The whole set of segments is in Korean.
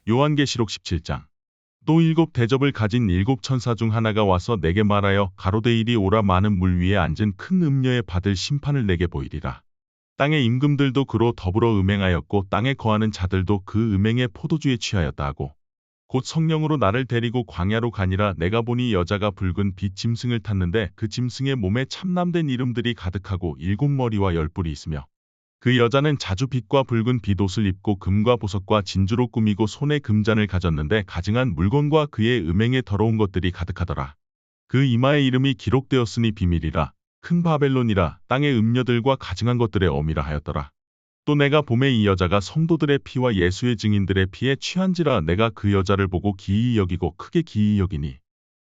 요한계시록 17장. 또 일곱 대접을 가진 일곱 천사 중 하나가 와서 내게 말하여 가로되 이리 오라 많은 물 위에 앉은 큰 음녀에 받을 심판을 내게 보이리라. 땅의 임금들도 그로 더불어 음행하였고 땅에 거하는 자들도 그 음행의 포도주에 취하였다 하고 곧 성령으로 나를 데리고 광야로 가니라. 내가 보니 여자가 붉은 빛 짐승을 탔는데 그 짐승의 몸에 참남된 이름들이 가득하고 일곱 머리와 열 뿔이 있으며 그 여자는 자주 빛과 붉은 빛옷을 입고 금과 보석과 진주로 꾸미고 손에 금잔을 가졌는데 가증한 물건과 그의 음행에 더러운 것들이 가득하더라. 그 이마의 이름이 기록되었으니 비밀이라 큰 바벨론이라 땅의 음녀들과 가증한 것들의 어미라 하였더라. 또 내가 보매 이 여자가 성도들의 피와 예수의 증인들의 피에 취한지라. 내가 그 여자를 보고 기이히 여기고 크게 기이히 여기니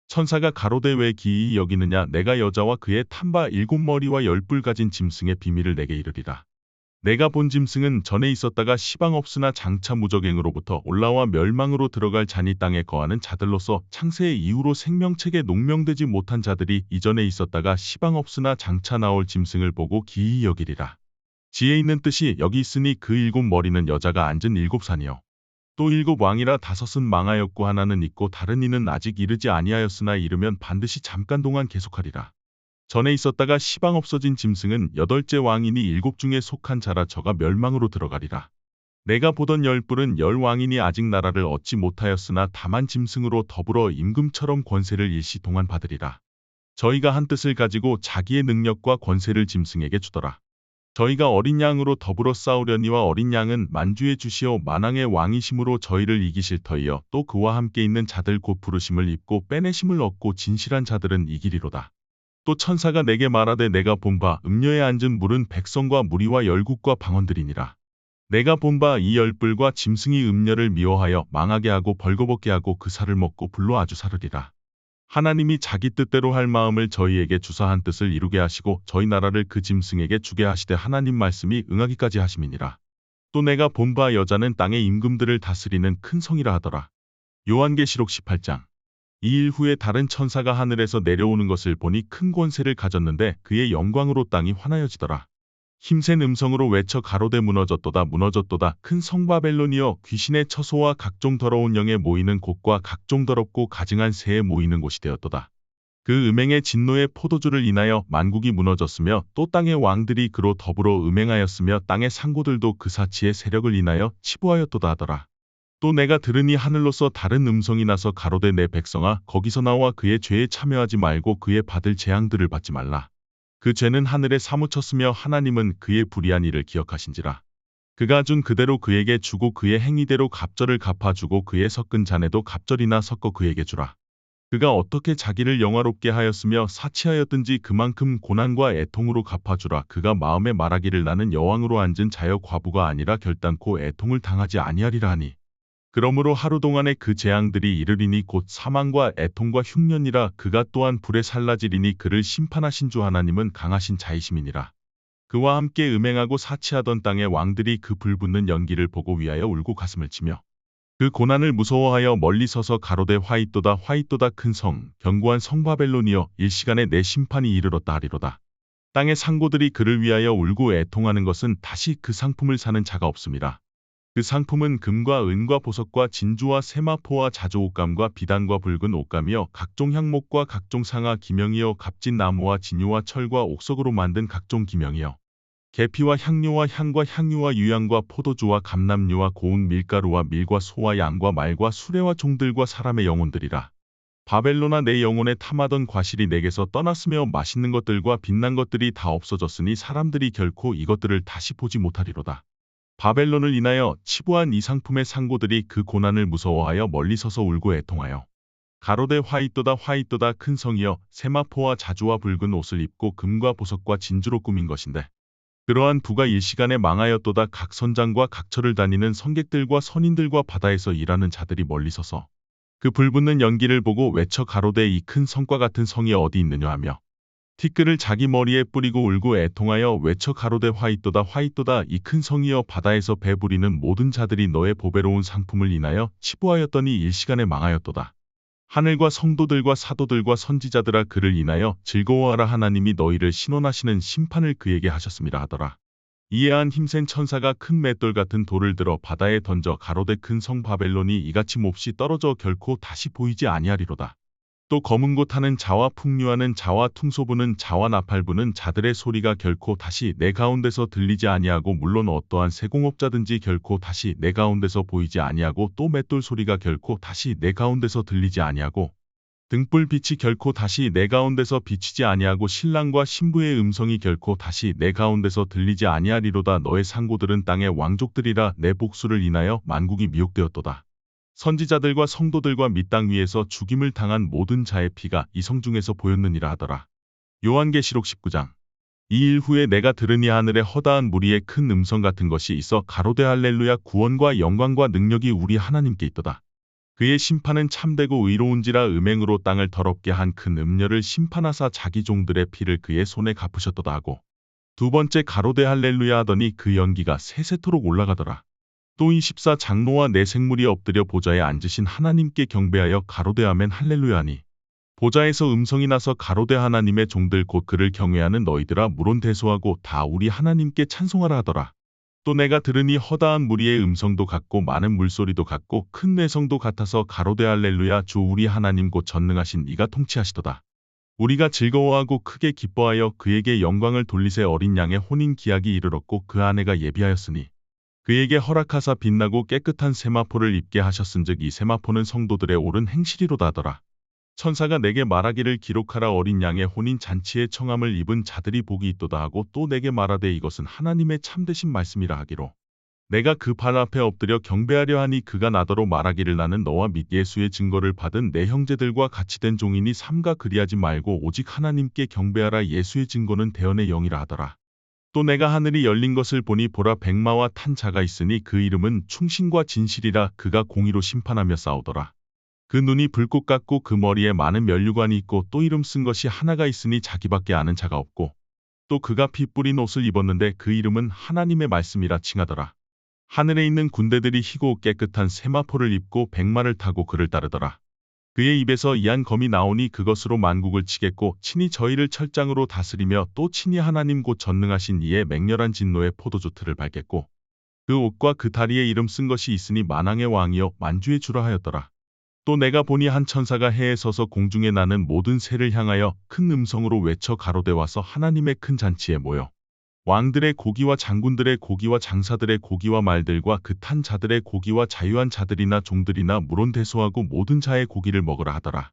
천사가 가로되 왜 기이히 여기느냐. 내가 여자와 그의 탄바 일곱 머리와 열 뿔 가진 짐승의 비밀을 내게 이르리라. 내가 본 짐승은 전에 있었다가 시방 없으나 장차 무적행으로부터 올라와 멸망으로 들어갈 자니 땅에 거하는 자들로서 창세의 이후로 생명책에 농명되지 못한 자들이 이전에 있었다가 시방 없으나 장차 나올 짐승을 보고 기이히 여기리라. 지혜 있는 뜻이 여기 있으니 그 일곱 머리는 여자가 앉은 일곱 산이요 또 일곱 왕이라 다섯은 망하였고 하나는 있고 다른 이는 아직 이르지 아니하였으나 이르면 반드시 잠깐 동안 계속하리라. 전에 있었다가 시방 없어진 짐승은 여덟째 왕이니 일곱 중에 속한 자라. 저가 멸망으로 들어가리라. 내가 보던 열 뿔은 열 왕이니 아직 나라를 얻지 못하였으나 다만 짐승으로 더불어 임금처럼 권세를 일시 동안 받으리라. 저희가 한 뜻을 가지고 자기의 능력과 권세를 짐승에게 주더라. 저희가 어린 양으로 더불어 싸우려니와 어린 양은 만주의 주시오 만왕의 왕이심으로 저희를 이기실 터이여 또 그와 함께 있는 자들 곧 부르심을 입고 빼내심을 얻고 진실한 자들은 이기리로다. 또 천사가 내게 말하되 내가 본 바 음녀에 앉은 물은 백성과 무리와 열국과 방언들이니라. 내가 본 바 이 열뿔과 짐승이 음녀를 미워하여 망하게 하고 벌거벗게 하고 그 살을 먹고 불로 아주 사르리라. 하나님이 자기 뜻대로 할 마음을 저희에게 주사 한 뜻을 이루게 하시고 저희 나라를 그 짐승에게 주게 하시되 하나님 말씀이 응하기까지 하심이니라. 또 내가 본 바 여자는 땅의 임금들을 다스리는 큰 성이라 하더라. 요한계시록 18장. 이 일 후에 다른 천사가 하늘에서 내려오는 것을 보니 큰 권세를 가졌는데 그의 영광으로 땅이 환하여지더라. 힘센 음성으로 외쳐 가로되 무너졌도다 무너졌도다 큰 성 바벨론이여 귀신의 처소와 각종 더러운 영에 모이는 곳과 각종 더럽고 가증한 새에 모이는 곳이 되었도다. 그 음행의 진노의 포도주를 인하여 만국이 무너졌으며 또 땅의 왕들이 그로 더불어 음행하였으며 땅의 상고들도 그 사치의 세력을 인하여 치부하였도다 하더라. 또 내가 들으니 하늘로서 다른 음성이 나서 가로되 내 백성아 거기서 나와 그의 죄에 참여하지 말고 그의 받을 재앙들을 받지 말라. 그 죄는 하늘에 사무쳤으며 하나님은 그의 불의한 일을 기억하신지라. 그가 준 그대로 그에게 주고 그의 행위대로 갑절을 갚아주고 그의 섞은 잔에도 갑절이나 섞어 그에게 주라. 그가 어떻게 자기를 영화롭게 하였으며 사치하였든지 그만큼 고난과 애통으로 갚아주라. 그가 마음에 말하기를 나는 여왕으로 앉은 자여 과부가 아니라 결단코 애통을 당하지 아니하리라 하니 그러므로 하루 동안에 그 재앙들이 이르리니 곧 사망과 애통과 흉년이라. 그가 또한 불에 살라지리니 그를 심판하신 주 하나님은 강하신 자이심이니라. 그와 함께 음행하고 사치하던 땅의 왕들이 그 불붙는 연기를 보고 위하여 울고 가슴을 치며 그 고난을 무서워하여 멀리 서서 가로되 화이또다 화이또다 큰 성 견고한 성 바벨론이여 일시간에 내 심판이 이르렀다 하리로다. 땅의 상고들이 그를 위하여 울고 애통하는 것은 다시 그 상품을 사는 자가 없음이라. 그 상품은 금과 은과 보석과 진주와 세마포와 자조옷감과 비단과 붉은 옷감이여 각종 향목과 각종 상아 기명이여 값진 나무와 진유와 철과 옥석으로 만든 각종 기명이여 계피와 향료와 향과 향유와 유향과 포도주와 감람류와 고운 밀가루와 밀과 소와 양과 말과 수레와 종들과 사람의 영혼들이라. 바벨론아 내 영혼에 탐하던 과실이 내게서 떠났으며 맛있는 것들과 빛난 것들이 다 없어졌으니 사람들이 결코 이것들을 다시 보지 못하리로다. 바벨론을 인하여 치부한 이 상품의 상고들이 그 고난을 무서워하여 멀리 서서 울고 애통하여 가로되 화이또다 화이또다 큰 성이여 세마포와 자주와 붉은 옷을 입고 금과 보석과 진주로 꾸민 것인데 그러한 부가 일시간에 망하였도다. 각 선장과 각처를 다니는 성객들과 선인들과 바다에서 일하는 자들이 멀리 서서 그 불붙는 연기를 보고 외쳐 가로되 이 큰 성과 같은 성이 어디 있느냐 하며 티끌을 자기 머리에 뿌리고 울고 애통하여 외쳐 가로되 화이또다 화이또다 이 큰 성이여 바다에서 배 부리는 모든 자들이 너의 보배로운 상품을 인하여 치부하였더니 일시간에 망하였도다. 하늘과 성도들과 사도들과 선지자들아 그를 인하여 즐거워하라. 하나님이 너희를 신원하시는 심판을 그에게 하셨음이라 하더라. 이에 힘센 천사가 큰 맷돌 같은 돌을 들어 바다에 던져 가로되 큰 성 바벨론이 이같이 몹시 떨어져 결코 다시 보이지 아니하리로다. 또 검은 곳 하는 자와 풍류하는 자와 퉁소부는 자와 나팔부는 자들의 소리가 결코 다시 내 가운데서 들리지 아니하고 물론 어떠한 세공업자든지 결코 다시 내 가운데서 보이지 아니하고 또 맷돌 소리가 결코 다시 내 가운데서 들리지 아니하고 등불 빛이 결코 다시 내 가운데서 비치지 아니하고 신랑과 신부의 음성이 결코 다시 내 가운데서 들리지 아니하리로다. 너의 상고들은 땅의 왕족들이라 내 복수를 인하여 만국이 미혹되었도다. 선지자들과 성도들과 및 땅 위에서 죽임을 당한 모든 자의 피가 이 성 중에서 보였느니라 하더라. 요한계시록 19장. 이 일 후에 내가 들으니 하늘에 허다한 무리의 큰 음성 같은 것이 있어 가로되 할렐루야 구원과 영광과 능력이 우리 하나님께 있도다. 그의 심판은 참되고 의로운지라 음행으로 땅을 더럽게 한 큰 음녀를 심판하사 자기 종들의 피를 그의 손에 갚으셨도다 하고 두 번째 가로되 할렐루야 하더니 그 연기가 세세토록 올라가더라. 또 이 14장로와 네 생물이 엎드려 보좌에 앉으신 하나님께 경배하여 가로되 아멘 할렐루야 하니 보좌에서 음성이 나서 가로되 하나님의 종들 곧 그를 경외하는 너희들아 물론 대소하고 다 우리 하나님께 찬송하라 하더라. 또 내가 들으니 허다한 무리의 음성도 같고 많은 물소리도 같고 큰 내성도 같아서 가로되 할렐루야 주 우리 하나님 곧 전능하신 이가 통치하시도다. 우리가 즐거워하고 크게 기뻐하여 그에게 영광을 돌리세. 어린 양의 혼인 기약이 이르렀고 그 아내가 예비하였으니 그에게 허락하사 빛나고 깨끗한 세마포를 입게 하셨은즉 이 세마포는 성도들의 옳은 행실이로다 하더라. 천사가 내게 말하기를 기록하라. 어린 양의 혼인 잔치에 청함을 입은 자들이 복이 있도다 하고 또 내게 말하되 이것은 하나님의 참되신 말씀이라 하기로 내가 그 발 앞에 엎드려 경배하려 하니 그가 나더러 말하기를 나는 너와 및 예수의 증거를 받은 내 형제들과 같이 된 종이니 삼가 그리하지 말고 오직 하나님께 경배하라. 예수의 증거는 대언의 영이라 하더라. 또 내가 하늘이 열린 것을 보니 보라 백마와 탄 자가 있으니 그 이름은 충신과 진실이라. 그가 공의로 심판하며 싸우더라. 그 눈이 불꽃 같고 그 머리에 많은 면류관이 있고 또 이름 쓴 것이 하나가 있으니 자기밖에 아는 자가 없고 또 그가 피 뿌린 옷을 입었는데 그 이름은 하나님의 말씀이라 칭하더라. 하늘에 있는 군대들이 희고 깨끗한 세마포를 입고 백마를 타고 그를 따르더라. 그의 입에서 이한 검이 나오니 그것으로 만국을 치겠고 친히 저희를 철장으로 다스리며 또 친히 하나님 곧 전능하신 이의 맹렬한 진노의 포도주 틀을 밟겠고 그 옷과 그 다리에 이름 쓴 것이 있으니 만왕의 왕이여 만주의 주라 하였더라. 또 내가 보니 한 천사가 해에 서서 공중에 나는 모든 새를 향하여 큰 음성으로 외쳐 가로되 와서 하나님의 큰 잔치에 모여 왕들의 고기와 장군들의 고기와 장사들의 고기와 말들과 그 탄 자들의 고기와 자유한 자들이나 종들이나 물론 대소하고 모든 자의 고기를 먹으라 하더라.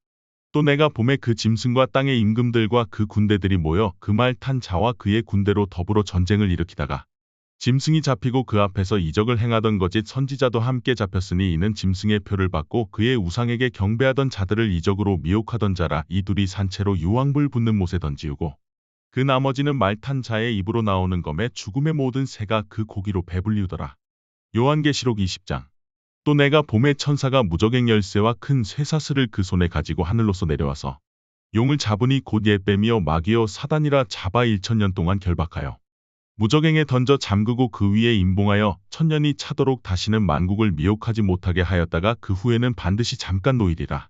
또 내가 봄에 그 짐승과 땅의 임금들과 그 군대들이 모여 그 말 탄 자와 그의 군대로 더불어 전쟁을 일으키다가 짐승이 잡히고 그 앞에서 이적을 행하던 거짓 선지자도 함께 잡혔으니 이는 짐승의 표를 받고 그의 우상에게 경배하던 자들을 이적으로 미혹하던 자라. 이 둘이 산채로 유황불 붙는 못에 던지우고 그 나머지는 말 탄 자의 입으로 나오는 검에 죽음의 모든 새가 그 고기로 배불리우더라. 요한계시록 20장. 또 내가 봄에 천사가 무저갱 열쇠와 큰 쇠사슬을 그 손에 가지고 하늘로서 내려와서 용을 잡으니 곧 옛뱀이요 마귀요 사단이라 잡아 1000년 동안 결박하여 무저갱에 던져 잠그고 그 위에 임봉하여 1000년이 차도록 다시는 만국을 미혹하지 못하게 하였다가 그 후에는 반드시 잠깐 놓이리라.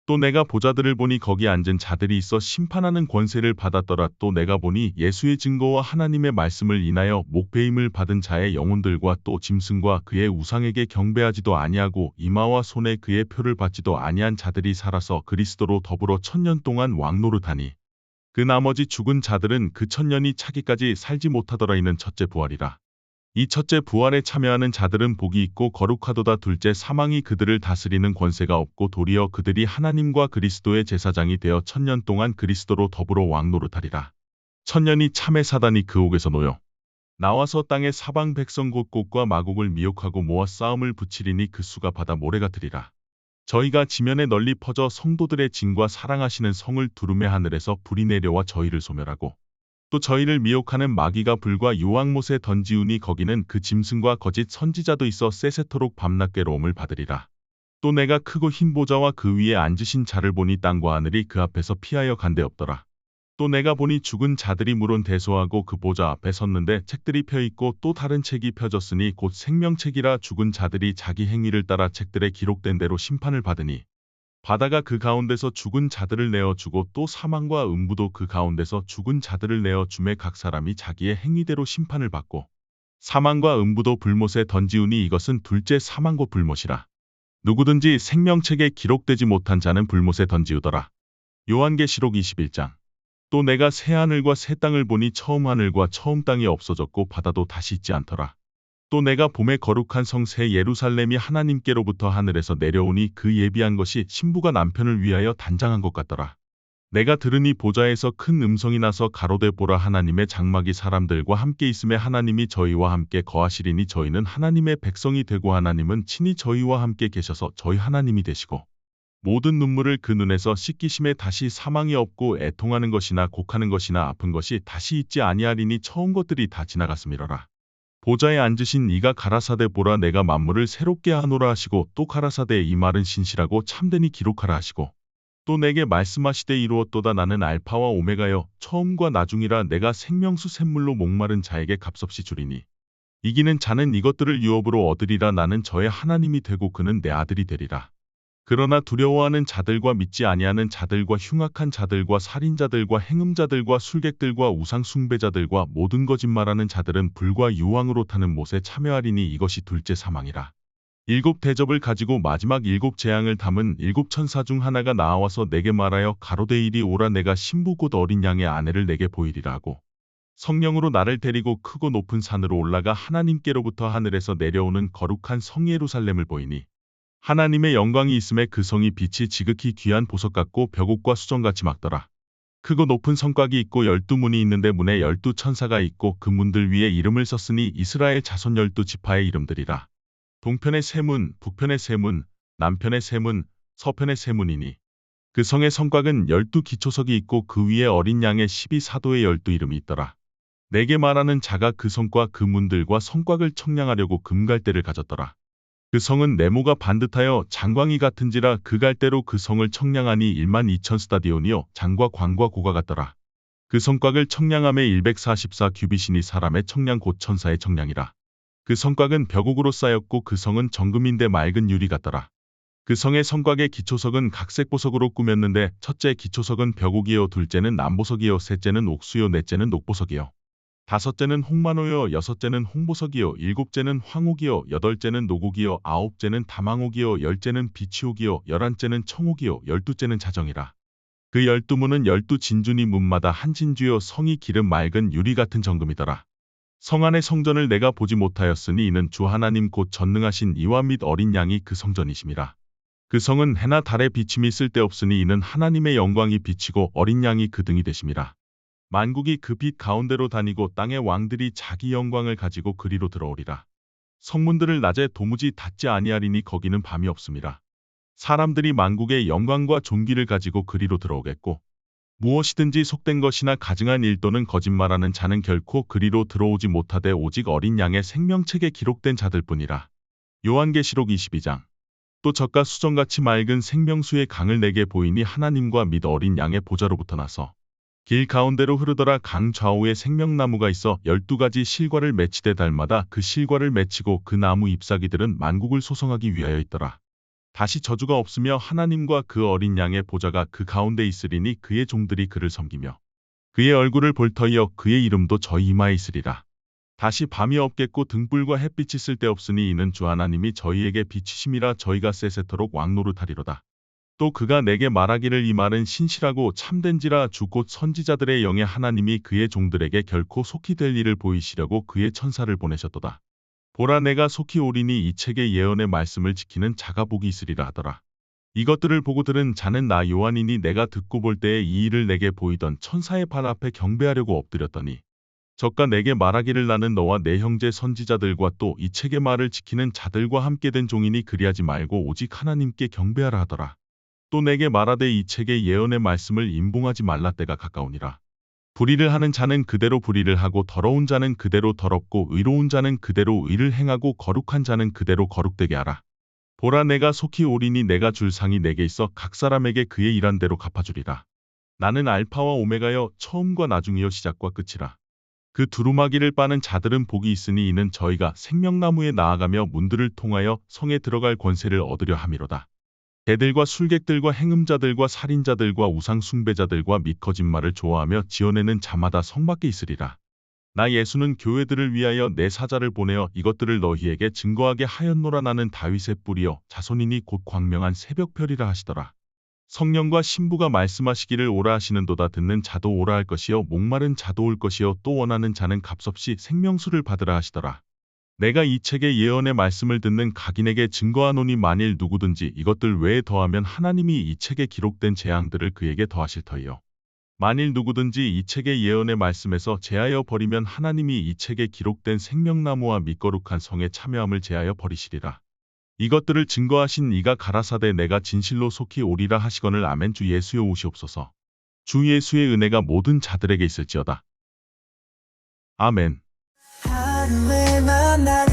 또 내가 보좌들을 보니 거기 앉은 자들이 있어 심판하는 권세를 받았더라. 또 내가 보니 예수의 증거와 하나님의 말씀을 인하여 목배임을 받은 자의 영혼들과 또 짐승과 그의 우상에게 경배하지도 아니하고 이마와 손에 그의 표를 받지도 아니한 자들이 살아서 그리스도로 더불어 1000년 동안 왕노릇하니 그 나머지 죽은 자들은 그 1000년이 차기까지 살지 못하더라. 이는 첫째 부활이라. 이 첫째 부활에 참여하는 자들은 복이 있고 거룩하도다. 둘째 사망이 그들을 다스리는 권세가 없고 도리어 그들이 하나님과 그리스도의 제사장이 되어 1000년 동안 그리스도로 더불어 왕노릇하리라. 1000년이 참에 사단이 그 옥에서 놓여 나와서 땅의 사방 백성 곧 곡과 마곡을 미혹하고 모아 싸움을 붙이리니 그 수가 바다 모래 같으리라. 저희가 지면에 널리 퍼져 성도들의 진과 사랑하시는 성을 두루매 하늘에서 불이 내려와 저희를 소멸하고 또 저희를 미혹하는 마귀가 불과 유황못에 던지우니 거기는 그 짐승과 거짓 선지자도 있어 세세토록 밤낮 괴로움을 받으리라. 또 내가 크고 흰 보좌와 그 위에 앉으신 자를 보니 땅과 하늘이 그 앞에서 피하여 간데 없더라. 또 내가 보니 죽은 자들이 물론 대소하고 그 보좌 앞에 섰는데 책들이 펴있고 또 다른 책이 펴졌으니 곧 생명책이라. 죽은 자들이 자기 행위를 따라 책들에 기록된 대로 심판을 받으니 바다가 그 가운데서 죽은 자들을 내어주고 또 사망과 음부도 그 가운데서 죽은 자들을 내어주매 각 사람이 자기의 행위대로 심판을 받고 사망과 음부도 불못에 던지우니 이것은 둘째 사망과 불못이라. 누구든지 생명책에 기록되지 못한 자는 불못에 던지우더라. 요한계시록 21장. 또 내가 새 하늘과 새 땅을 보니 처음 하늘과 처음 땅이 없어졌고 바다도 다시 있지 않더라. 또 내가 봄에 거룩한 성 새 예루살렘이 하나님께로부터 하늘에서 내려오니 그 예비한 것이 신부가 남편을 위하여 단장한 것 같더라. 내가 들으니 보좌에서 큰 음성이 나서 가로되 보라 하나님의 장막이 사람들과 함께 있음에 하나님이 저희와 함께 거하시리니 저희는 하나님의 백성이 되고 하나님은 친히 저희와 함께 계셔서 저희 하나님이 되시고 모든 눈물을 그 눈에서 씻기심에 다시 사망이 없고 애통하는 것이나 곡하는 것이나 아픈 것이 다시 있지 아니하리니 처음 것들이 다 지나갔음이러라. 보좌에 앉으신 이가 가라사대 보라 내가 만물을 새롭게 하노라 하시고 또 가라사대 이 말은 신실하고 참되니 기록하라 하시고 또 내게 말씀하시되 이루었도다 나는 알파와 오메가여 처음과 나중이라 내가 생명수 샘물로 목마른 자에게 값없이 주리니 이기는 자는 이것들을 유업으로 얻으리라 나는 저의 하나님이 되고 그는 내 아들이 되리라. 그러나 두려워하는 자들과 믿지 아니하는 자들과 흉악한 자들과 살인자들과 행음자들과 술객들과 우상 숭배자들과 모든 거짓말하는 자들은 불과 유황으로 타는 못에 참여하리니 이것이 둘째 사망이라. 일곱 대접을 가지고 마지막 일곱 재앙을 담은 일곱 천사 중 하나가 나와서 내게 말하여 가로되 이리 오라 내가 신부 곧 어린 양의 아내를 내게 보이리라 하고 성령으로 나를 데리고 크고 높은 산으로 올라가 하나님께로부터 하늘에서 내려오는 거룩한 성 예루살렘을 보이니 하나님의 영광이 있음에 그 성이 빛이 지극히 귀한 보석 같고 벽옥과 수정같이 막더라. 크고 높은 성곽이 있고 12문이 있는데 문에 12천사가 있고 그 문들 위에 이름을 썼으니 이스라엘 자손 12지파의 이름들이라. 동편의 세 문, 북편의 세 문, 남편의 세 문, 서편의 세 문이니 그 성의 성곽은 12기초석이 있고 그 위에 어린 양의 12사도의 12 이름이 있더라. 내게 말하는 자가 그 성과 그 문들과 성곽을 청량하려고 금갈대를 가졌더라. 그 성은 네모가 반듯하여 장광이 같은지라 그 갈대로 그 성을 청량하니 1만 2천 스타디온이요 장과 광과 고가 같더라. 그 성곽을 청량함에 144 규빗이니 사람의 청량 곧 천사의 청량이라. 그 성곽은 벽옥으로 쌓였고 그 성은 정금인데 맑은 유리 같더라. 그 성의 성곽의 기초석은 각색 보석으로 꾸몄는데 첫째 기초석은 벽옥이요 둘째는 남보석이요 셋째는 옥수요 넷째는 녹보석이요 다섯째는 홍만호요 여섯째는 홍보석이요 일곱째는 황옥이요 여덟째는 노곡이요 아홉째는 다망옥이요 열째는 비치옥이요 열한째는 청옥이요 열두째는 자정이라. 그 12문은 12진주니 문마다 한 진주요 성이 기름 맑은 유리 같은 정금이더라. 성 안의 성전을 내가 보지 못하였으니 이는 주 하나님 곧 전능하신 이와 및 어린 양이 그 성전이심이라. 그 성은 해나 달의 비침이 쓸데없으니 이는 하나님의 영광이 비치고 어린 양이 그 등이 되심이라. 만국이 그 빛 가운데로 다니고 땅의 왕들이 자기 영광을 가지고 그리로 들어오리라. 성문들을 낮에 도무지 닫지 아니하리니 거기는 밤이 없음이라. 사람들이 만국의 영광과 존귀를 가지고 그리로 들어오겠고 무엇이든지 속된 것이나 가증한 일 또는 거짓말하는 자는 결코 그리로 들어오지 못하되 오직 어린 양의 생명책에 기록된 자들뿐이라. 요한계시록 22장. 또 젖과 수정같이 맑은 생명수의 강을 내게 보이니 하나님과 및 어린 양의 보좌로부터 나서 길 가운데로 흐르더라. 강 좌우에 생명나무가 있어 12가지 실과를 맺히되 달마다 그 실과를 맺히고 그 나무 잎사귀들은 만국을 소성하기 위하여 있더라. 다시 저주가 없으며 하나님과 그 어린 양의 보좌가 그 가운데 있으리니 그의 종들이 그를 섬기며 그의 얼굴을 볼 터이여 그의 이름도 저희 이마에 있으리라. 다시 밤이 없겠고 등불과 햇빛이 쓸데없으니 이는 주 하나님이 저희에게 비치심이라. 저희가 세세토록 왕노릇하리로다. 또 그가 내게 말하기를 이 말은 신실하고 참된지라. 주 곧 선지자들의 영에 하나님이 그의 종들에게 결코 속히 될 일을 보이시려고 그의 천사를 보내셨도다. 보라 내가 속히 오리니 이 책의 예언의 말씀을 지키는 자가 복이 있으리라 하더라. 이것들을 보고 들은 자는 나 요한이니 내가 듣고 볼 때에 이 일을 내게 보이던 천사의 발 앞에 경배하려고 엎드렸더니 저가 내게 말하기를 나는 너와 내 형제 선지자들과 또 이 책의 말을 지키는 자들과 함께 된 종이니 그리하지 말고 오직 하나님께 경배하라 하더라. 또 내게 말하되 이 책의 예언의 말씀을 임봉하지 말라 때가 가까우니라. 불의를 하는 자는 그대로 불의를 하고 더러운 자는 그대로 더럽고 의로운 자는 그대로 의를 행하고 거룩한 자는 그대로 거룩되게 하라. 보라 내가 속히 오리니 내가 줄 상이 내게 있어 각 사람에게 그의 일한 대로 갚아주리라. 나는 알파와 오메가여 처음과 나중이여 시작과 끝이라. 그 두루마기를 빠는 자들은 복이 있으니 이는 저희가 생명나무에 나아가며 문들을 통하여 성에 들어갈 권세를 얻으려 함이로다. 개들과 술객들과 행음자들과 살인자들과 우상 숭배자들과 및 거짓말을 좋아하며 지어내는 자마다 성 밖에 있으리라. 나 예수는 교회들을 위하여 내 사자를 보내어 이것들을 너희에게 증거하게 하였노라. 나는 다윗의 뿌리요 자손이니 곧 광명한 새벽별이라 하시더라. 성령과 신부가 말씀하시기를 오라 하시는도다. 듣는 자도 오라 할 것이요 목마른 자도 올 것이요 또 원하는 자는 값없이 생명수를 받으라 하시더라. 내가 이 책의 예언의 말씀을 듣는 각인에게 증거하노니 만일 누구든지 이것들 외에 더하면 하나님이 이 책에 기록된 재앙들을 그에게 더하실 터이요. 만일 누구든지 이 책의 예언의 말씀에서 제하여 버리면 하나님이 이 책에 기록된 생명나무와 밑거룩한 성에 참여함을 제하여 버리시리라. 이것들을 증거하신 이가 가라사대 내가 진실로 속히 오리라 하시거늘. 아멘. 주 예수여 오시옵소서. 주 예수의 은혜가 모든 자들에게 있을지어다. 아멘. 하루에 만나는